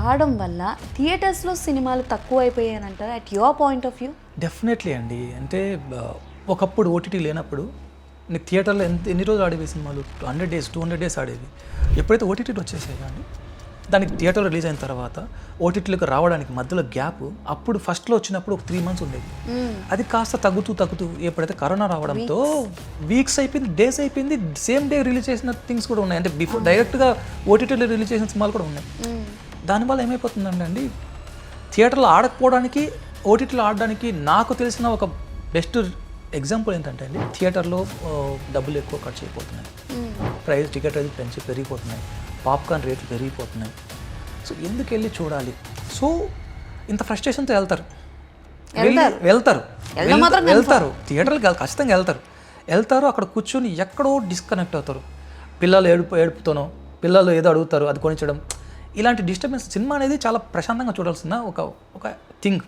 రావడం వల్ల థియేటర్స్లో సినిమాలు తక్కువ అయిపోయాయి అంటారా at your point of view? Definitely అండి. అంటే ఒకప్పుడు ఓటీటీ లేనప్పుడు నీకు థియేటర్లో ఎన్ని రోజులు ఆడేవి సినిమాలు? 100 days 200 days ఆడేవి. ఎప్పుడైతే ఓటీటీలు వచ్చేసాయి కానీ దానికి థియేటర్లో రిలీజ్ అయిన తర్వాత ఓటీటీలకు రావడానికి మధ్యలో గ్యాప్ అప్పుడు ఫస్ట్లో వచ్చినప్పుడు ఒక 3 months ఉండేది. అది కాస్త తగ్గుతూ ఎప్పుడైతే కరోనా రావడంతో వీక్స్ అయిపోయింది, డేస్ అయిపోయింది, సేమ్ డే రిలీజ్ చేసిన థింగ్స్ కూడా ఉన్నాయి. అంటే బిఫోర్ డైరెక్ట్గా ఓటీటీలో రిలీజ్ చేసిన సినిమాలు కూడా ఉన్నాయి. దానివల్ల ఏమైపోతుందంటే అండి, థియేటర్లో ఆడకపోవడానికి ఓటీటీలో ఆడడానికి నాకు తెలిసిన ఒక బెస్ట్ ఎగ్జాంపుల్ ఏంటంటే అండి, థియేటర్లో డబ్బులు ఎక్కువ ఖర్చు అయిపోతున్నాయి, టికెట్ రేట్లు పెరిగిపోతున్నాయి, పాప్కార్న్ రేట్లు పెరిగిపోతున్నాయి. సో ఎందుకు వెళ్ళి చూడాలి? సో ఇంత ఫ్రస్ట్రేషన్తో వెళ్తారు థియేటర్కి ఖచ్చితంగా వెళ్తారు. అక్కడ కూర్చొని ఎక్కడో డిస్కనెక్ట్ అవుతారు. పిల్లలు ఏడుపుతోనో, పిల్లలు ఏదో అడుగుతారు, అది కొనిచ్చడం, ఇలాంటి డిస్టర్బెన్స్. సినిమా అనేది చాలా ప్రశాంతంగా చూడాల్సిన ఒక థింగ్.